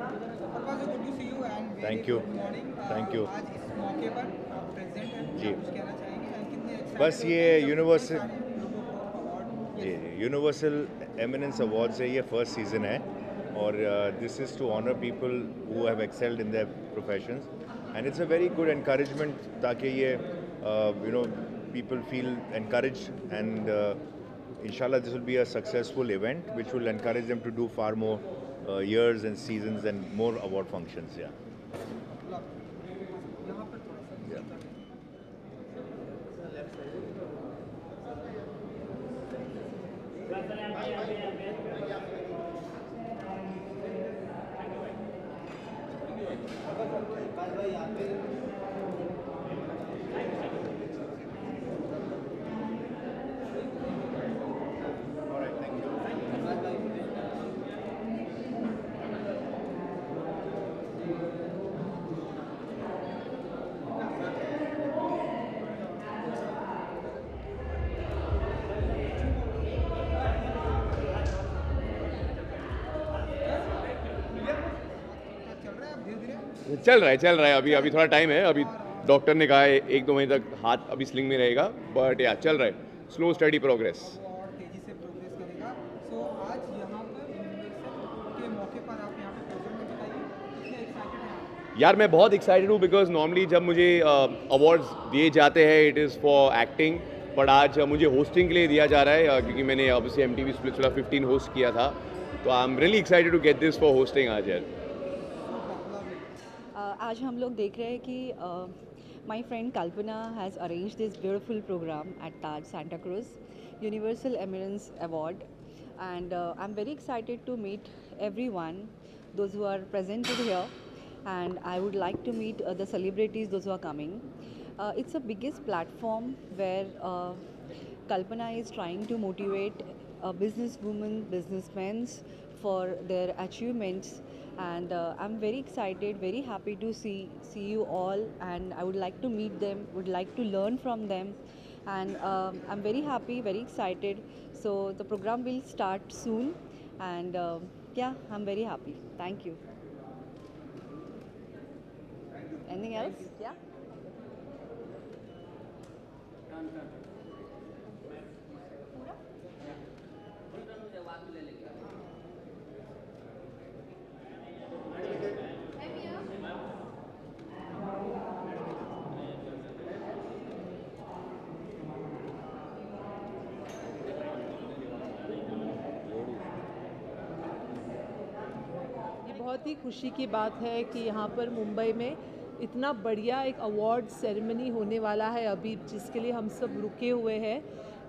परवाज़ good to see you and very thank you. Good morning. Thank you आज इस मौके पर आप प्रेजेंट हैं, जी। आप कुछ कहना चाहेंगे एंड कितने बस एक्साइटेड ये होते हैं जब इतने यूनिवर्सल सारे लोगों को अवार्ड। जी यस। जी यूनिवर्सल एमिनेंस अवार्ड से ये फर्स्ट सीज़न है और this is to honour people who have excelled in their professions and it's a very good encouragement ताकि ये people feel encouraged and inshallah this will be a successful event which will encourage them to do far more years and seasons and more award functions. Yeah. यहाँ पर थोड़ा सा Yeah. All right, thank you. चल रहा है अब धीरे धीरे। चल रहा है अभी अभी थोड़ा टाइम है अभी डॉक्टर ने कहा है 1-2 महीने तक हाथ अभी स्लिंग में रहेगा बट या चल रहा है स्लो स्टडी प्रोग्रेस। वो और तेजी से प्रोग्रेस करेगा। सो आज यहाँ पर यूनिवर्सल के मौके पर आप यहाँ पे प्रोग्राम में बताइए कितने एक्साइटेड हैं आप? यार मैं बहुत एक्साइटेड हूँ बिकॉज नॉर्मली जब मुझे अवार्ड्स दिए जाते हैं it is for acting but आज मुझे होस्टिंग के लिए दिया जा रहा है क्योंकि मैंने ऑब्वियसली MTV स्प्लिट्सविला 15 होस्ट किया था तो I am really excited to get this for hosting आज यार। आज हम लोग देख रहे हैं कि my friend Kalpana has arrange this beautiful programme at Taj Santa Cruz universal eminence award and I am very excited to meet everyone those who are presented here and I would like to meet the celebrities those who are coming. It's the biggest platform where Kalpana is trying to motivate businesswomen, businessmen for their achievements and I'm very excited, very happy to see you all and I would like to meet them, would like to learn from them and I'm very happy, very excited. So the program will start soon and yeah, I'm very happy. Thank you. Anything else? Yeah. ये बहुत ही खुशी की बात है कि यहाँ पर मुंबई में इतना बढ़िया एक अवार्ड सेरेमनी होने वाला है अभी जिसके लिए हम सब रुके हुए हैं।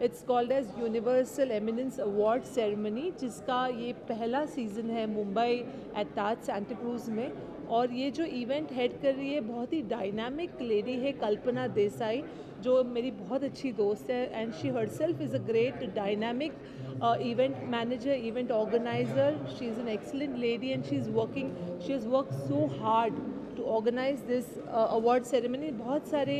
It's called as universal eminence award ceremony जिसका ये पहला सीज़न है मुंबई एट ताज सांता क्रूज में और ये जो इवेंट हेड कर रही है बहुत ही डायनामिक लेडी है कल्पना देसाई जो मेरी बहुत अच्छी दोस्त है and she herself is a great dynamic event manager, event organizer. She is an excellent lady and she has worked so hard to organize this award ceremony. बहुत सारे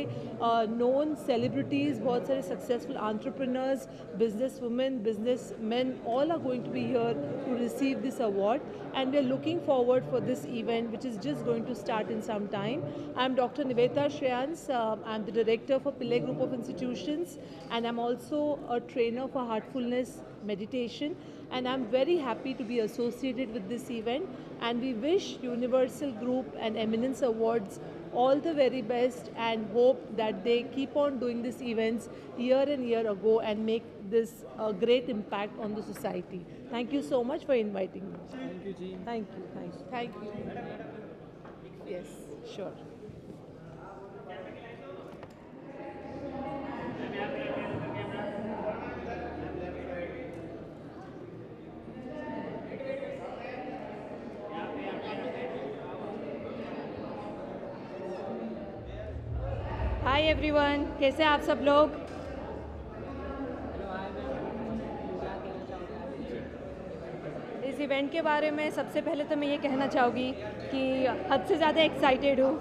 known celebrities, बहुत सारे successful entrepreneurs, businesswomen, businessmen, all are going to be here to receive this award and we are looking forward for this event which is just going to start in some time. I am Dr. Niveta Shreyans. I am the director for Pillai Group of Institutions and I am also a trainer for heartfulness meditation and I'm very happy to be associated with this event and we wish Universal Group and Eminence Awards all the very best and hope that they keep on doing these events year and year ago and make this a great impact on the society. Thank you so much for inviting me. Thank you, Ji. Thank you, thank you, thank you. Yes, sure. Hi everyone, कैसे हैं आप सब लोग? इस event के बारे में सबसे पहले तो मैं ये कहना चाहूँगी कि हद से ज़्यादा एक्साइटेड हूँ।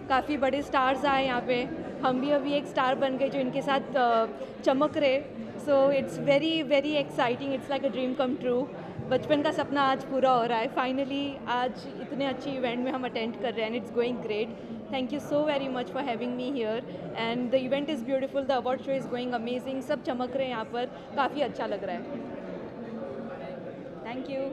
काफ़ी बड़े स्टार्स आए यहाँ पे, हम भी अभी एक स्टार बन गए जो इनके साथ चमक रहे। So it's very very exciting, it's like a dream come true. बचपन का सपना आज पूरा हो रहा है फाइनली। आज इतने अच्छे इवेंट में हम अटेंड कर रहे हैं and it's going great. Thank you so very much for having me here and the event is beautiful, the award show is going amazing, सब चमक रहे हैं यहाँ पर, काफ़ी अच्छा लग रहा है। Thank you.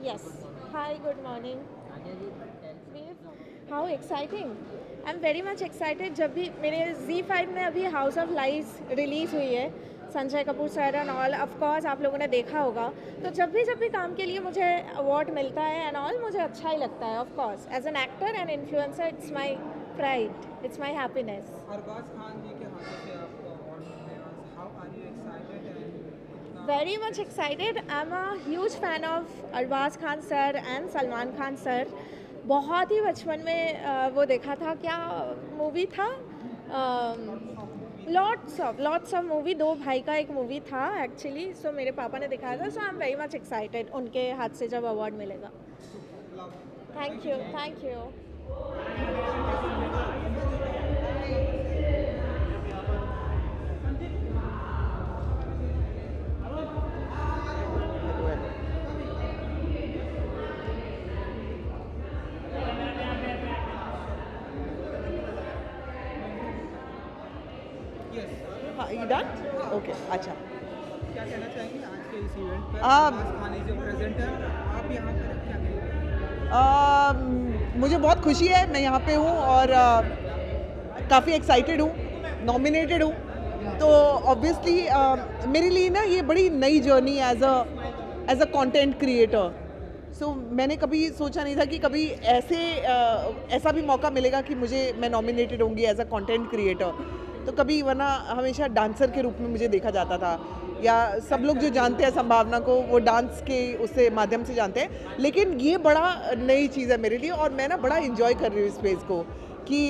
Yes. Hi, good morning. How exciting. I'm very much excited. जब भी मेरे Z5 में अभी हाउस ऑफ लाइज रिलीज़ हुई है, Sanjay Kapoor sir and all, of course आप लोगों ने देखा होगा, तो जब भी काम के लिए मुझे अवार्ड मिलता है एंड ऑल, मुझे अच्छा ही लगता है। Of course as an actor and influencer, it's my pride, it's my happiness. Arbaaz Khan ji के हाथों से आपको अवार्ड मिलने वाला, how are you excited and Very much excited. I'm a huge fan of Arbaz Khan sir and Salman Khan sir. बहुत ही बचपन में वो देखा था, क्या मूवी था, लॉट्स ऑफ मूवी, दो भाई का एक मूवी था एक्चुअली, सो मेरे पापा ने दिखाया था, so I am very much excited उनके हाथ से जब अवार्ड मिलेगा। Thank you, thank you. हाँ, you done? Okay, अच्छा। क्या कहना चाहेंगे आज के इस इवेंट पर? अरबाज खान इज प्रेजेंटर, आप यहाँ पर क्या कहेंगे? मुझे बहुत खुशी है, मैं यहाँ पे हूँ और काफ़ी एक्साइटेड हूँ, नॉमिनेटेड हूँ, तो ऑब्वियसली मेरे लिए ना ये बड़ी नई journey as a content creator. So मैंने कभी सोचा नहीं था कि कभी ऐसा भी मौका मिलेगा कि मैं नॉमिनेटेड होंगी एज अ कंटेंट क्रिएटर। तो कभी वरना हमेशा डांसर के रूप में मुझे देखा जाता था, या सब लोग जो जानते हैं संभावना को वो डांस के उससे माध्यम से जानते हैं, लेकिन ये बड़ा नई चीज़ है मेरे लिए और मैं ना बड़ा इन्जॉय कर रही हूँ इस फेज़ को, कि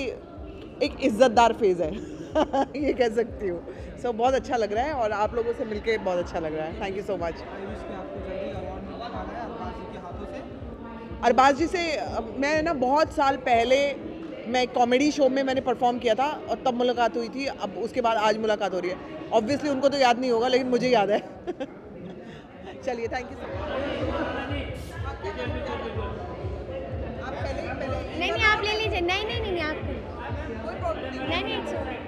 एक इज़्ज़तदार फेज़ है ये कह सकती हूँ। सो बहुत अच्छा लग रहा है और आप लोगों से मिलके बहुत अच्छा लग रहा है। Thank you so much. Arbaaz ji से मैं ना बहुत साल पहले मैं कॉमेडी शो में मैंने परफॉर्म किया था और तब मुलाकात हुई थी, अब उसके बाद आज मुलाकात हो रही है। ऑब्वियसली उनको तो याद नहीं होगा लेकिन मुझे याद है चलिए, थैंक यू सो मच। नहीं आप ले लीजिए। नहीं आप नहीं it's okay.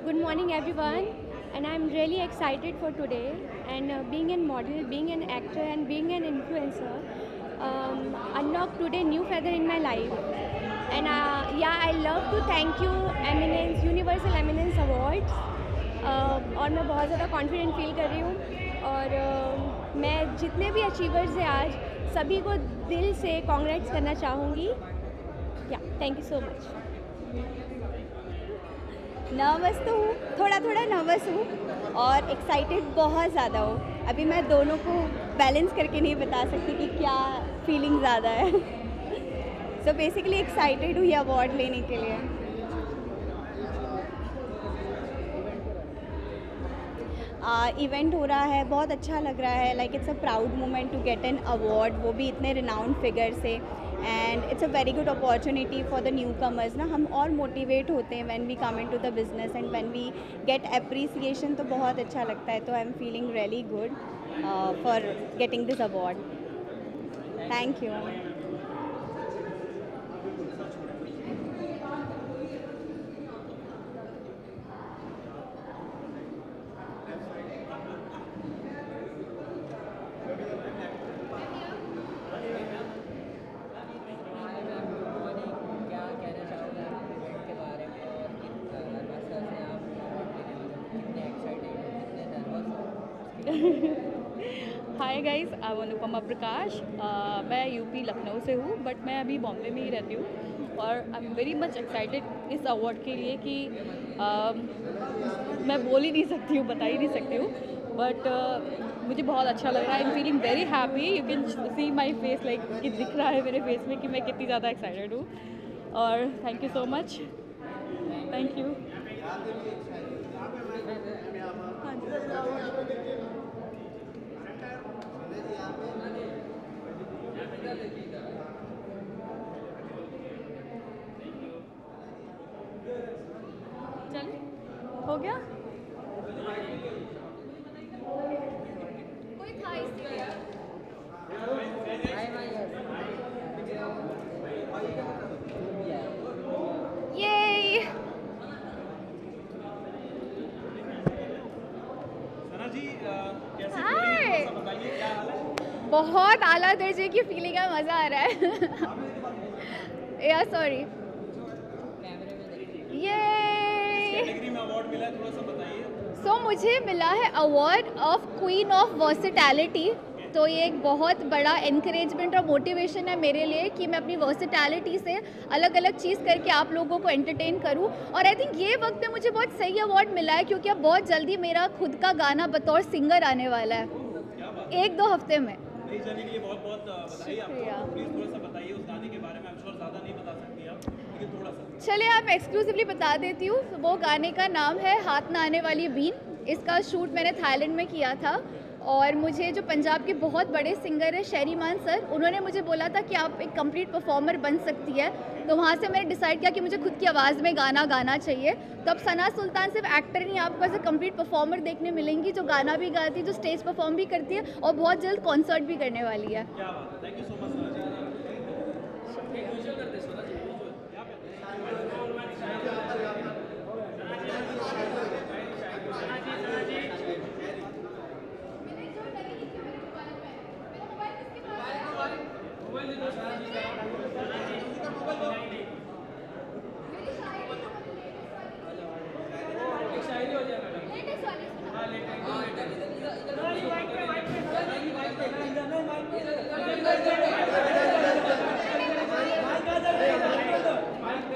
Good morning everyone, and I'm really excited for today, and being a model, being an actor and being an influencer unlocked today new feather in my life. And I love to thank you Eminence, Universal Eminence Awards, और मैं बहुत ज़्यादा confident feel कर रही हूँ और मैं जितने भी अचीवर्स हैं आज सभी को दिल से कॉन्ग्रेट्स करना चाहूँगी। Thank you so much. Nervous तो हूँ, थोड़ा नर्वस हूँ और एक्साइटेड बहुत ज़्यादा हूँ। अभी मैं दोनों को बैलेंस करके नहीं बता सकती कि क्या फीलिंग ज़्यादा है सो बेसिकली एक्साइटेड हूँ ये अवार्ड लेने के लिए। इवेंट हो रहा है, बहुत अच्छा लग रहा है. Like it's a proud moment to get an award, वो भी इतने रिनाउंड फिगर से. And it's a very good opportunity for the newcomers ना. हम और मोटिवेट होते हैं when we come into the business and when we get appreciation, तो बहुत अच्छा लगता है. तो I am feeling really good for getting this award. Thank you. Hi guys, I am Anupama Prakash. मैं यूपी लखनऊ से हूँ, बट मैं अभी बॉम्बे में ही रहती हूँ. और आई एम वेरी मच एक्साइटेड इस अवार्ड के लिए कि मैं बोल ही नहीं सकती हूँ, बता ही नहीं सकती हूँ. बट मुझे बहुत अच्छा लग रहा है. आई am feeling very happy. You can see my face, like कि दिख रहा है मेरे फेस में कि मैं कितनी ज़्यादा एक्साइटेड हूँ. और thank you so much. Thank you. चल हो गया. कोई था इसलिए. ये बहुत आला दर्जे की फीलिंग है, मज़ा आ रहा है. या सॉरी, ये सो मुझे मिला है award of queen of versatility. तो ये एक बहुत बड़ा एनकरेजमेंट और मोटिवेशन है मेरे लिए कि मैं अपनी वर्सिटैलिटी से अलग अलग चीज़ करके आप लोगों को एंटरटेन करूं. और आई थिंक ये वक्त में मुझे बहुत सही अवार्ड मिला है, क्योंकि अब बहुत जल्दी मेरा खुद का गाना बतौर सिंगर आने वाला है, 1-2 हफ्ते में. चलिए आप एक्सक्लूसिवली बता देती हूँ. वो गाने का नाम है हाथ ना आने वाली बीन. इसका शूट मैंने थाईलैंड में किया था. और मुझे जो पंजाब के बहुत बड़े सिंगर है शेरी मान सर, उन्होंने मुझे बोला था कि आप एक कंप्लीट परफॉर्मर बन सकती है. तो वहाँ से मैंने डिसाइड किया कि मुझे खुद की आवाज़ में गाना गाना चाहिए. तो अब सना सुल्तान सिर्फ एक्टर नहीं, आपको ऐसे कंप्लीट परफॉर्मर देखने मिलेंगी जो गाना भी गाती है, जो स्टेज परफॉर्म भी करती है और बहुत जल्द कॉन्सर्ट भी करने वाली है.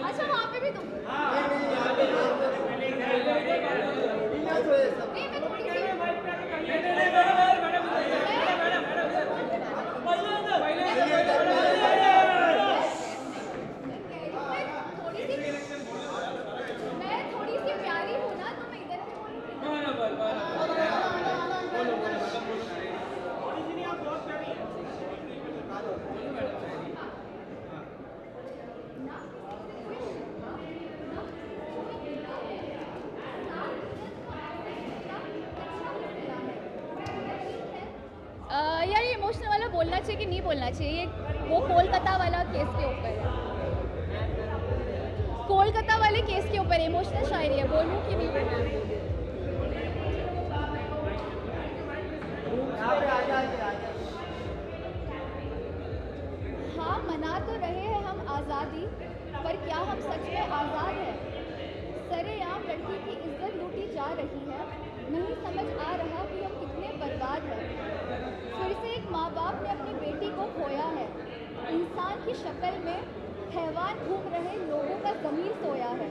अच्छा वहाँ पे भी तुम यार ये इमोशनल वाला बोलना चाहिए कि नहीं बोलना चाहिए? वो कोलकाता वाला केस के ऊपर है, कोलकाता वाले केस के ऊपर इमोशनल शायरी है, बोलूँ कि नहीं बोलूँ? हाँ मना तो रहे हैं हम आज़ादी, पर क्या हम सच में आज़ाद हैं? सरेआम लड़की की इज्जत लूटी जा रही है, नहीं समझ आ रहा कि हम कितने बर्बाद हैं. फिर से एक माँ बाप ने अपनी बेटी को खोया है. इंसान की शक्ल में हैवान घूम रहे लोगों का ज़मीर सोया है.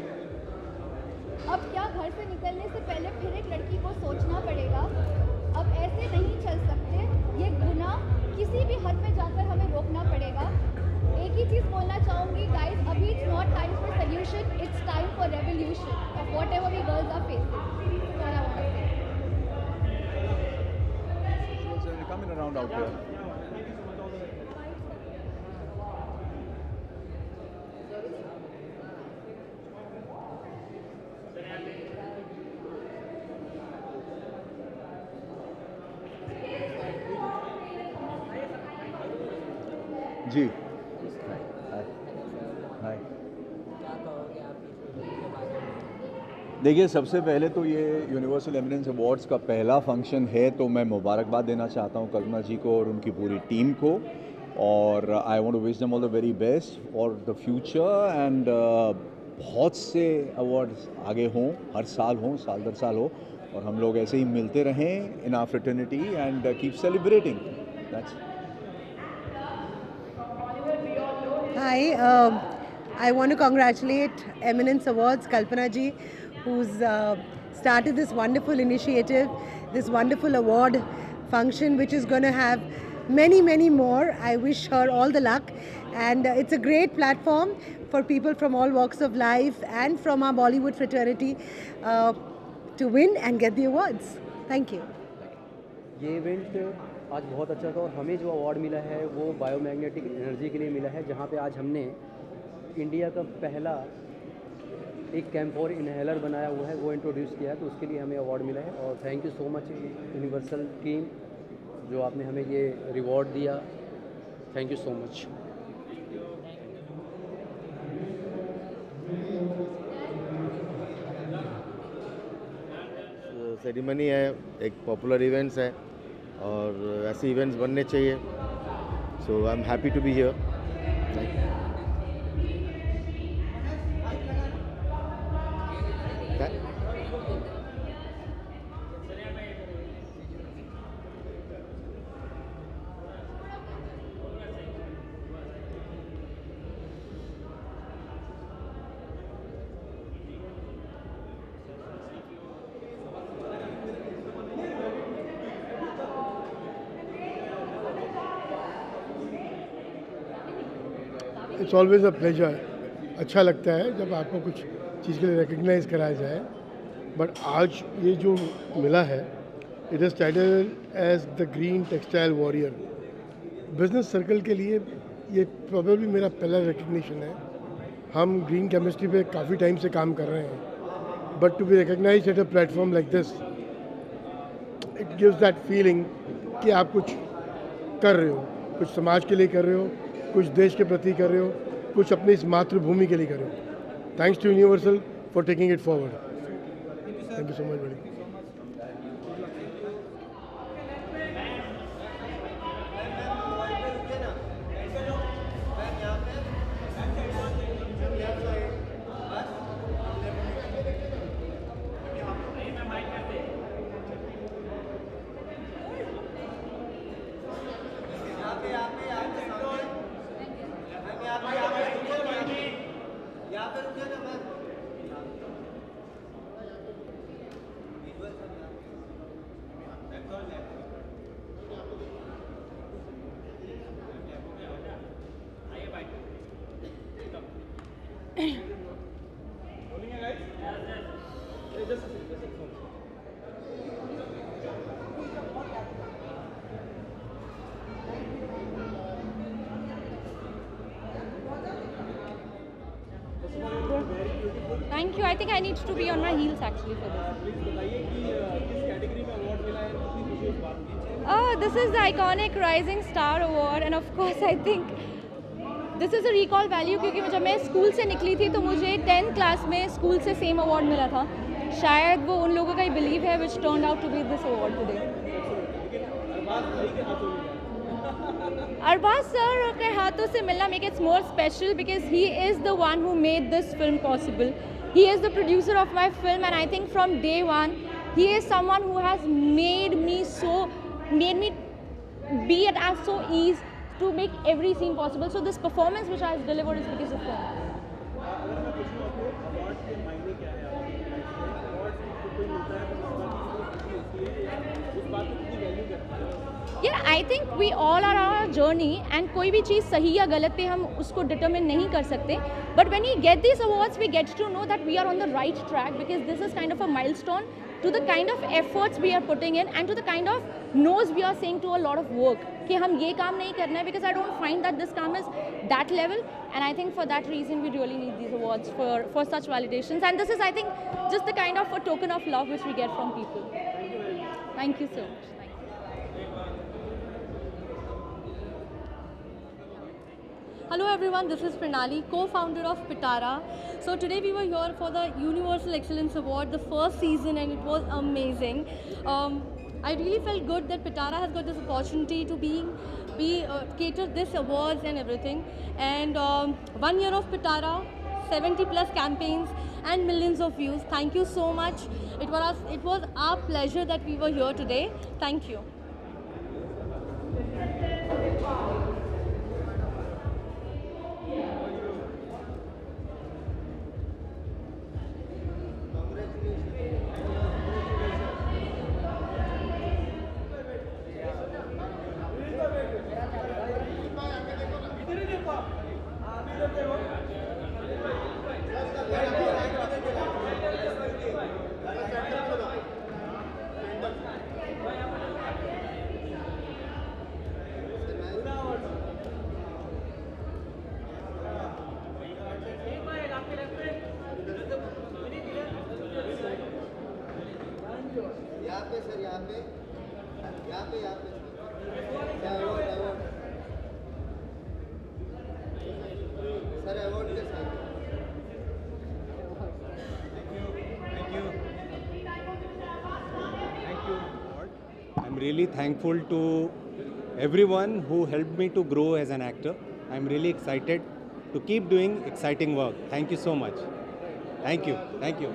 अब क्या घर से निकलने से पहले फिर एक लड़की को सोचना पड़ेगा? अब ऐसे नहीं चल सकते, ये गुनाह किसी भी हद में जाकर हमें रोकना पड़ेगा. एक ही चीज़ बोलना चाहूँगी गाइस, अभी it's not time for solution, it's time for revolution of whatever we girls are facing. around out here. जी हाय। देखिए, सबसे पहले तो ये यूनिवर्सल एमिनेंस अवार्ड्स का पहला फंक्शन है, तो मैं मुबारकबाद देना चाहता हूँ कल्पना जी को और उनकी पूरी टीम को, और I want to wish them all the very best for the future and बहुत से अवार्ड्स आगे हों, हर साल हों, साल दर साल हो, और हम लोग ऐसे ही मिलते रहें in our fraternity and keep celebrating. That's Hi, I want to congratulate Eminence Awards, Kalpana ji, who's started this wonderful initiative, this wonderful award function, which is going to have many, many more. I wish her all the luck, and it's a great platform for people from all walks of life and from our Bollywood fraternity to win and get the awards. Thank you. ये event आज बहुत अच्छा था, और हमें जो award मिला है वो बायोमैग्नेटिक एनर्जी के लिए मिला है, जहाँ पे आज हमने इंडिया का पहला एक कैम्फोर इनहेलर बनाया हुआ है, वो इंट्रोड्यूस किया है, तो उसके लिए हमें अवार्ड मिला है। और thank you so much universal team, जो आपने हमें ये रिवॉर्ड दिया। Thank you so much. Ceremony है, एक पॉपुलर इवेंट्स है, और ऐसे इवेंट्स बनने चाहिए। So I am happy to be here. It's always a pleasure. अच्छा लगता है जब आपको कुछ चीज़ के लिए रिकग्नाइज़ कराया जाए, बट आज ये जो मिला है, it is titled as the green textile warrior. Business circle के लिए ये प्रोबेबली मेरा पहला रिकग्निशन है। हम ग्रीन केमिस्ट्री पे काफ़ी टाइम से काम कर रहे हैं, but to be recognised at a platform like this, it gives that feeling कि आप कुछ कर रहे हो, कुछ समाज के लिए कर रहे हो, कुछ देश के प्रति कर रहे हो, कुछ अपनी इस मातृभूमि के लिए कर रहे हो। Thanks to universal for taking it forward. Thank you so much बड़ी। Thank you. I think I need to be on my heels actually for this. This is the iconic Rising Star Award, and of course I think this is a recall value, क्योंकि जब मैं school से निकली थी तो मुझे 10th class में school से सेम अवार्ड मिला था। शायद वो उन लोगों का ही बिलीव है which turned out to be this award today. Arbaaz sir के हाथों से मिलना make it more special because he is the one who made this film possible. He is the producer of my film, and I think from day one, he is someone who has made me be at so ease to make every scene possible. So this performance which I have delivered is because of him. Yeah, I think we all are on our journey, and कोई भी चीज़ सही या गलत पे हम उसको determine नहीं कर सकते. But when we get these awards, we get to know that we are on the right track because this is kind of a milestone to the kind of efforts we are putting in and to the kind of no's we are saying to a lot of work कि हम ये काम नहीं करना है, because I don't find that this काम is that level, and I think for that reason we really need these awards for such validations, and this is, I think, just the kind of a token of love which we get from people. Thank you so much. Hello everyone, this is Pranali, co-founder of Pitara. So today we were here for the Universal Excellence Award, the first season, and it was amazing. I really felt good that Pitara has got this opportunity to cater this awards and everything. And 1 year of Pitara, 70+ campaigns and millions of views. Thank you so much. It was our pleasure that we were here today. Thank you. I'm really thankful to everyone who helped me to grow as an actor. I'm really excited to keep doing exciting work. Thank you so much. Thank you. Thank you.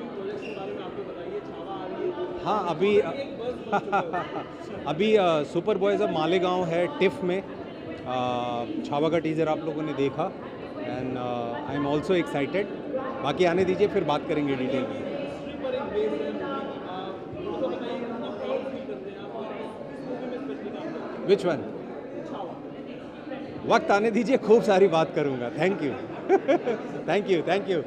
हाँ अभी super boys अब मालेगांव है tiff में, छावा का teaser आप लोगों ने देखा, and I am also excited. बाकी आने दीजिए, फिर बात करेंगे डिटेल में. Which one? वक्त आने दीजिए, खूब सारी बात करूंगा. Thank you. Thank you. Thank you.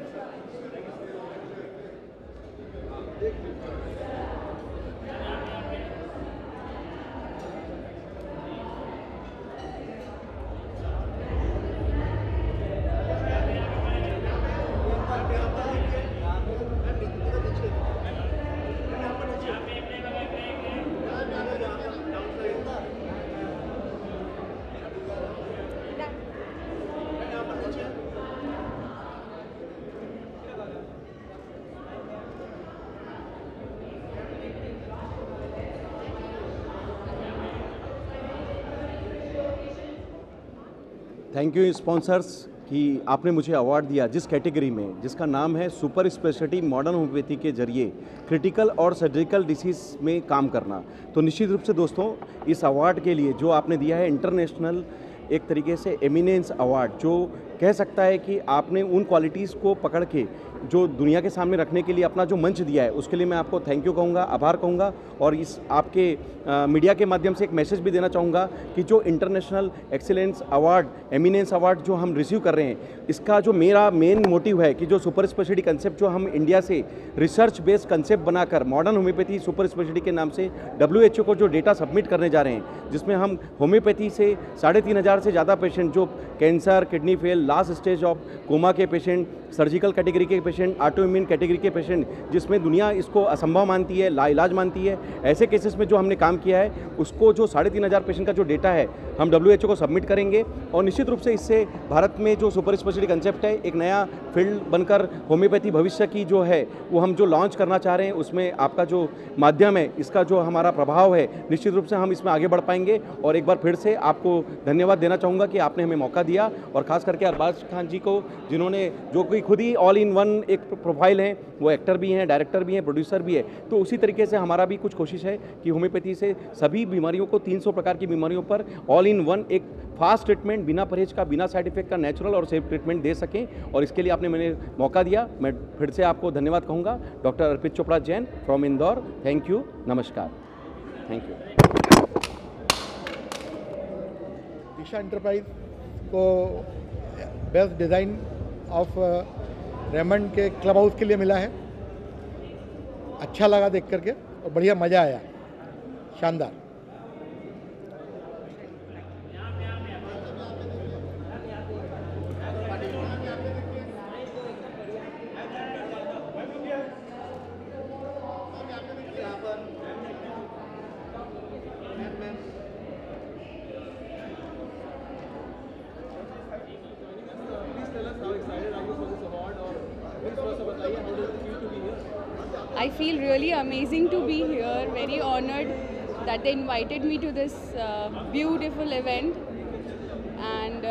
Thank you sponsors कि आपने मुझे अवार्ड दिया जिस कैटेगरी में, जिसका नाम है सुपर स्पेशलिटी मॉडर्न होम्योपैथी के जरिए क्रिटिकल और सर्जिकल डिसीज़ में काम करना. तो निश्चित रूप से दोस्तों, इस अवार्ड के लिए जो आपने दिया है इंटरनेशनल एक तरीके से एमिनेंस अवार्ड, जो कह सकता है कि आपने उन क्वालिटीज़ को पकड़ के जो दुनिया के सामने रखने के लिए अपना जो मंच दिया है, उसके लिए मैं आपको थैंक यू कहूँगा, आभार कहूँगा. और इस आपके मीडिया के माध्यम से एक मैसेज भी देना चाहूँगा कि जो international excellence award, eminence award जो हम रिसीव कर रहे हैं, इसका जो मेरा मेन मोटिव है कि जो सुपर स्पेशलिटी कंसेप्ट जो हम इंडिया से रिसर्च बेस्ड कंसेप्ट बनाकर मॉडर्न होम्योपैथी सुपर स्पेशलिटी के नाम से WHO को जो डेटा सबमिट करने जा रहे हैं, जिसमें हम होम्योपैथी से 3500 से ज़्यादा पेशेंट जो cancer, kidney fail, last stage of coma के पेशेंट, सर्जिकल कैटेगरी के पेशेंट, ऑटोइम्यून कैटेगरी के पेशेंट, जिसमें दुनिया इसको असंभव मानती है, लाइलाज मानती है, ऐसे केसेस में जो हमने काम किया है, उसको जो 3500 पेशेंट का जो डेटा है हम WHO को सबमिट करेंगे. और निश्चित रूप से इससे भारत में जो सुपर स्पेशलिटी कंसेप्ट है, एक नया फील्ड बनकर होम्योपैथी भविष्य की जो है वो हम जो लॉन्च करना चाह रहे हैं, उसमें आपका जो माध्यम है, इसका जो हमारा प्रभाव है, निश्चित रूप से हम इसमें आगे बढ़ पाएंगे. और एक बार फिर से आपको धन्यवाद देना चाहूँगा कि आपने हमें मौका दिया, और ख़ास करके अरबाज खान जी को, जिन्होंने जो कि खुद ही ऑल इन वन एक प्रोफाइल है, वो एक्टर भी हैं, डायरेक्टर भी हैं, प्रोड्यूसर भी है. तो उसी तरीके से हमारा भी कुछ कोशिश है कि होम्योपैथी से सभी बीमारियों को, 300 प्रकार की बीमारियों पर ऑल इन वन एक फास्ट ट्रीटमेंट, बिना परहेज का, बिना साइड इफेक्ट का, नेचुरल और सेफ ट्रीटमेंट दे सकें. और इसके लिए आपने मैंने मौका दिया, मैं फिर से आपको धन्यवाद कहूँगा. Doctor Arpit Chopra Jain from Indore. Thank you. नमस्कार. Thank you. दिशा एंटरप्राइज को बेस्ट डिज़ाइन ऑफ रेमंड के क्लब हाउस के लिए मिला है. अच्छा लगा देख करके. और बढ़िया मज़ा आया, शानदार। I feel really amazing to be here, very honored that they invited me to this beautiful event and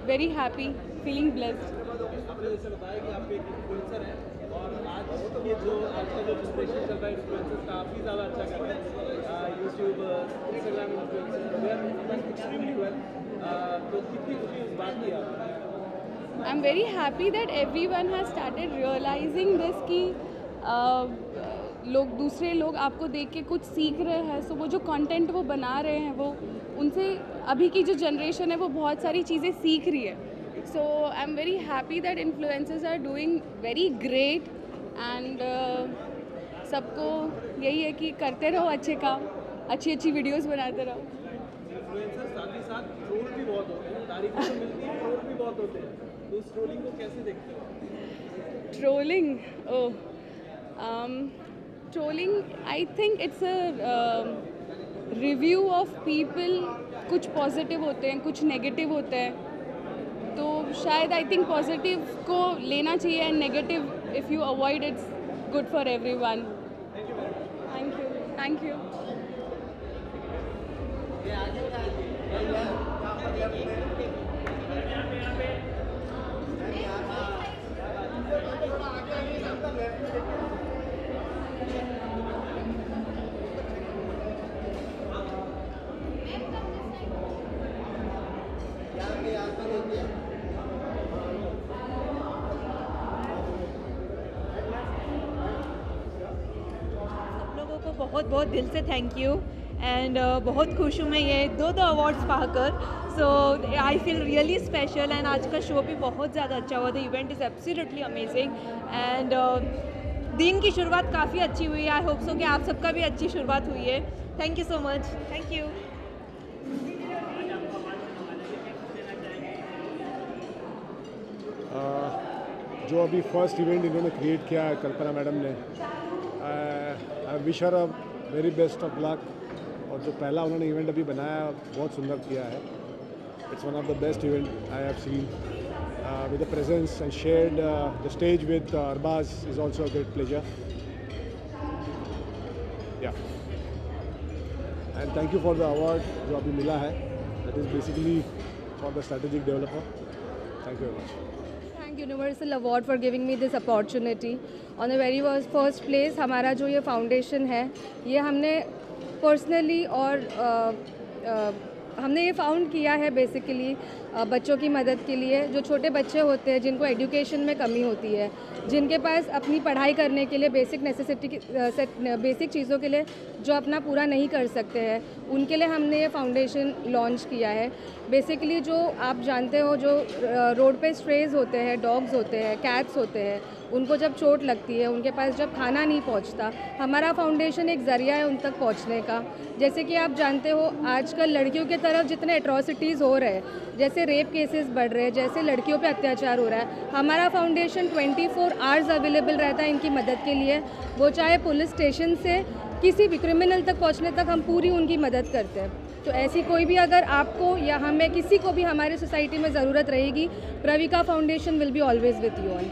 very happy, feeling blessed. आपने जैसे बताया कि आप एक इन्फ्लुएंसर हैं और आज ये जो आज का जो जनरेशन चल रहा है इन्फ्लुएंसर्स काफ़ी ज़्यादा अच्छा कर रहे हैं, YouTube, Instagram influencer, they are doing extremely well, तो कितनी खुशी इस बात की आप? I'm very happy that everyone has started realizing this कि लोग दूसरे लोग आपको देख के कुछ सीख रहे हैं, सो वो जो कंटेंट वो बना रहे हैं वो उनसे अभी की जो जनरेशन है वो बहुत सारी चीज़ें सीख रही है. So I am very happy that influencers are doing very great and सबको यही है कि करते रहो अच्छे काम, अच्छी अच्छी वीडियोस बनाते रहो. इन्फ्लुएंसर्स साथ ही साथ ट्रोल भी बहुत होते हैं, तारीफ तो मिलती है, ट्रोल भी बहुत होते हैं, तो उस ट्रोलिंग को कैसे देखते हो? Trolling, trolling I think it's a review of people. कुछ पॉजिटिव होते हैं, कुछ नेगेटिव होते हैं, तो शायद आई थिंक पॉजिटिव को लेना चाहिए and negative if you avoid it's good for everyone. Thank you. बहुत बहुत दिल से थैंक यू एंड बहुत खुश हूँ मैं ये दो अवार्ड्स पाकर. So I feel really special and आज का शो भी बहुत ज़्यादा अच्छा हुआ. The event is absolutely amazing and दिन की शुरुआत काफ़ी अच्छी हुई है. आई होप सो कि आप सबका भी अच्छी शुरुआत हुई है. Thank you so much. Thank you. जो अभी फर्स्ट इवेंट इन्होंने क्रिएट किया है कल्पना मैडम ने, I wish her a very best of luck. और जो पहला उन्होंने इवेंट अभी बनाया बहुत सुंदर किया है. It's one of the best event I have seen with the presence and shared the stage with Arbaaz is also a great pleasure. Yeah and thank you for the award जो अभी मिला है. That is basically for the strategic developer. Thank you very much. Universal award for giving me this opportunity. On the very first place हमारा जो ये foundation है ये हमने पर्सनली और हमने ये फाउंड किया है बेसिकली बच्चों की मदद के लिए. जो छोटे बच्चे होते हैं जिनको एजुकेशन में कमी होती है, जिनके पास अपनी पढ़ाई करने के लिए बेसिक चीज़ों के लिए जो अपना पूरा नहीं कर सकते हैं, उनके लिए हमने ये फाउंडेशन लॉन्च किया है. बेसिकली जो आप जानते हो जो रोड पे स्ट्रेज होते हैं, डॉग्स होते हैं, कैट्स होते हैं, उनको जब चोट लगती है, उनके पास जब खाना नहीं पहुंचता, हमारा फाउंडेशन एक ज़रिया है उन तक पहुंचने का. जैसे कि आप जानते हो आजकल लड़कियों की तरफ जितने एट्रॉसिटीज़ हो रहे हैं, जैसे रेप केसेस बढ़ रहे हैं, जैसे लड़कियों पे अत्याचार हो रहा है, हमारा फाउंडेशन 24 आवर्स अवेलेबल रहता है इनकी मदद के लिए. वो चाहे पुलिस स्टेशन से किसी भी क्रिमिनल तक पहुँचने तक हम पूरी उनकी मदद करते हैं. तो ऐसी कोई भी अगर आपको या हमें किसी को भी हमारी सोसाइटी में ज़रूरत रहेगी, Pravika foundation will be always with you all.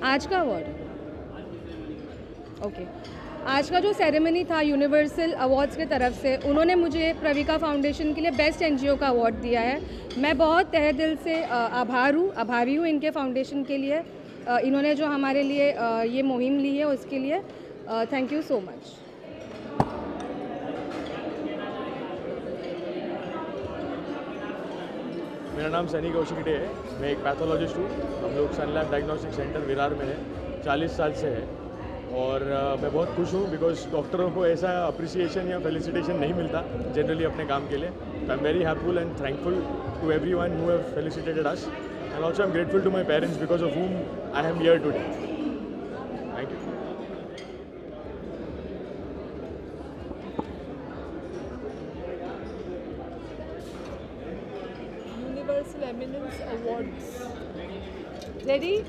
आज का अवार्ड ओके आज का जो सेरेमनी था यूनिवर्सल अवार्ड्स की तरफ से, उन्होंने मुझे प्रविका फाउंडेशन के लिए बेस्ट एनजीओ का अवार्ड दिया है. मैं बहुत तहे दिल से आभारी हूँ इनके फाउंडेशन के लिए. इन्होंने जो हमारे लिए ये मुहिम ली है उसके लिए थैंक यू सो मच. मेरा नाम सनी कौशिक है. मैं एक पैथोलॉजिस्ट हूँ. हम लोग सनलैब डायग्नोस्टिक सेंटर विरार में है, 40 साल से है. और मैं बहुत खुश हूँ बिकॉज डॉक्टरों को ऐसा अप्रिसिएशन या फेलिसिटेशन नहीं मिलता जनरली अपने काम के लिए. I am very happyful and thankful to everyone who have felicitated us and also I am grateful to my parents because of whom I am here today. Thank you. awards. Ready?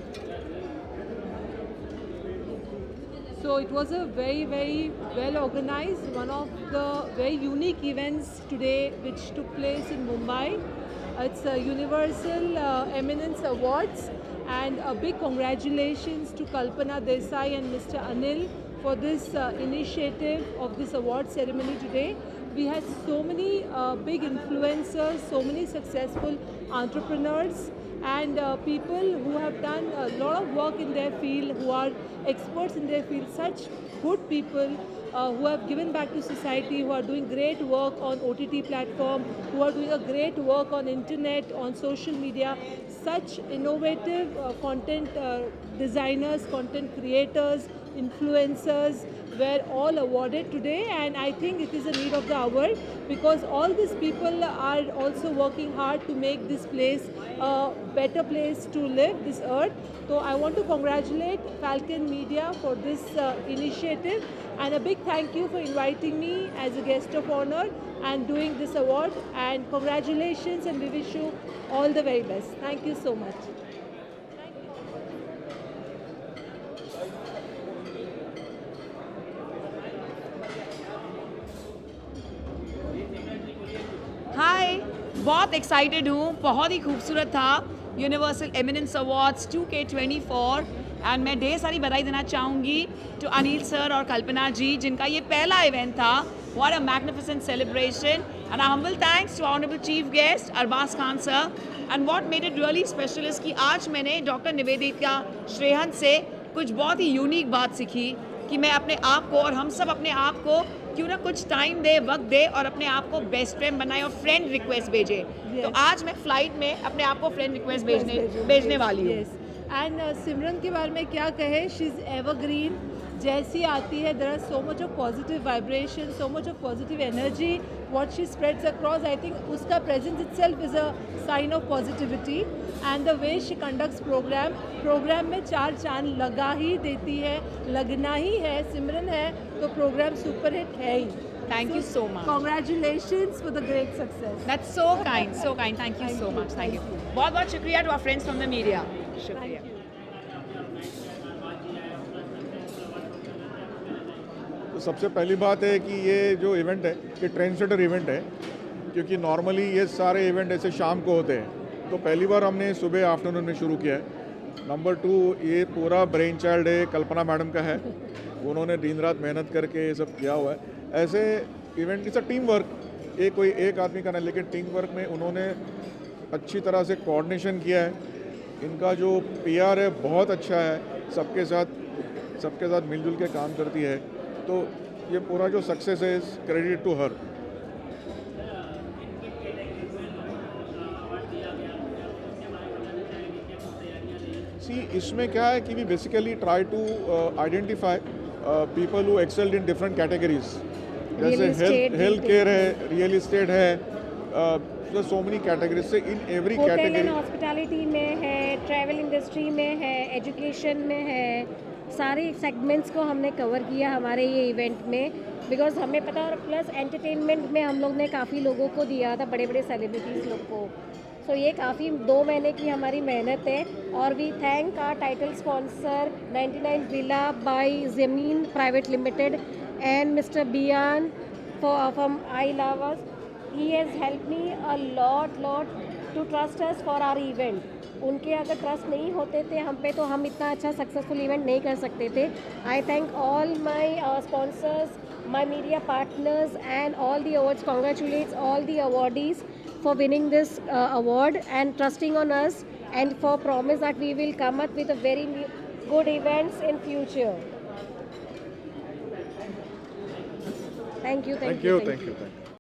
So it was a very, very well organized, one of the very unique events today which took place in Mumbai. It's a Universal Eminence Awards, and a big congratulations to Kalpana Desai and Mr. Anil for this initiative of this award ceremony today. We had so many big influencers, so many successful entrepreneurs, and people who have done a lot of work in their field, who are experts in their field, such good people who have given back to society, who are doing great work on OTT platform, who are doing a great work on internet, on social media. Such innovative content designers, content creators, influencers were all awarded today, and I think it is a need of the hour, because all these people are also working hard to make this place a better place to live, this earth. So I want to congratulate Falcon Media for this initiative, and a big thank you for inviting me as a guest of honor and doing this award, and congratulations, and we wish you all the very best. Thank you so much. हाय, बहुत excited हूँ, बहुत ही खूबसूरत था universal eminence awards 2K24, and मैं ढेर सारी बधाई देना चाहूँगी टू अनिल सर और कल्पना जी, जिनका ये पहला इवेंट था. What a magnificent celebration, and a humble thanks to Honorable Chief Guest Arbaz Khan sir. And what made it really special is कि आज मैंने डॉक्टर निवेदिता श्रेहन से कुछ बहुत ही यूनिक बात सीखी कि मैं अपने आप को और हम सब अपने आप को क्यों ना कुछ टाइम दे, वक्त दे और अपने आप को बेस्ट फ्रेंड बनाए और फ्रेंड रिक्वेस्ट भेजे. तो आज मैं फ्लाइट में अपने आप को फ्रेंड रिक्वेस्ट भेजने वाली हूँ. एंड सिमरन के बारे में क्या कहे, शी इज़ एवरग्रीन. जैसी आती है, there are so much of positive vibration, so much of positive energy what she spreads across. I think उसका presence itself is a sign of positivity, and the way she conducts programme में 4 चांद लगा ही देती है, लगना ही है. सिमरन है तो प्रोग्राम सुपर हिट है ही. Thank you so much. Congratulations for the great success. That's so kind, so kind. Thank you so much. Thank you. बहुत बहुत शुक्रिया to our friends from the media. शुक्रिया. तो सबसे पहली बात है कि ये जो इवेंट है ये ट्रेंड सेटर इवेंट है, क्योंकि नॉर्मली ये सारे इवेंट ऐसे शाम को होते हैं. तो पहली बार हमने सुबह आफ्टरनून में शुरू किया है. नंबर 2, ये पूरा ब्रेन चाइल्ड है कल्पना मैडम का है. उन्होंने दिन रात मेहनत करके ये सब किया हुआ है. ऐसे इवेंट इस टीम वर्क, ये कोई एक आदमी का नहीं, लेकिन टीम वर्क में उन्होंने अच्छी तरह से कोऑर्डिनेशन किया है. इनका जो PR है बहुत अच्छा है, सबके साथ मिलजुल के काम करती है. तो ये पूरा जो सक्सेस है इज क्रेडिट टू हर. इसमें क्या है कि we basically try to identify people who excelled in different categories. जैसे हेल्थ केयर है, रियल इस्टेट है, सो मेनी कैटेगरीज से इन एवरी कैटेगरी. हॉस्पिटैलिटी में है, ट्रैवल इंडस्ट्री में है, एजुकेशन में है, सारे सेगमेंट्स को हमने कवर किया हमारे ये इवेंट में, बिकॉज हमें पता. और प्लस एंटरटेनमेंट में हम लोग ने काफ़ी लोगों को दिया था, बड़े बड़े सेलिब्रिटीज़ लोग को. सो ये काफ़ी 2 महीने की हमारी मेहनत है. और we thank our title sponsor 99 villa buy Zameen private limited and mister Biyan from I love us. He has help me a lot to trust us for our event. उनके अगर ट्रस्ट नहीं होते थे हम पे तो हम इतना अच्छा सक्सेसफुल इवेंट नहीं कर सकते थे. आई thank all my sponsors, my media partners and all the awards. Congratulates all the awardees for winning this award and trusting on us, and for promise that we will come up with a very good events in future. Thank you.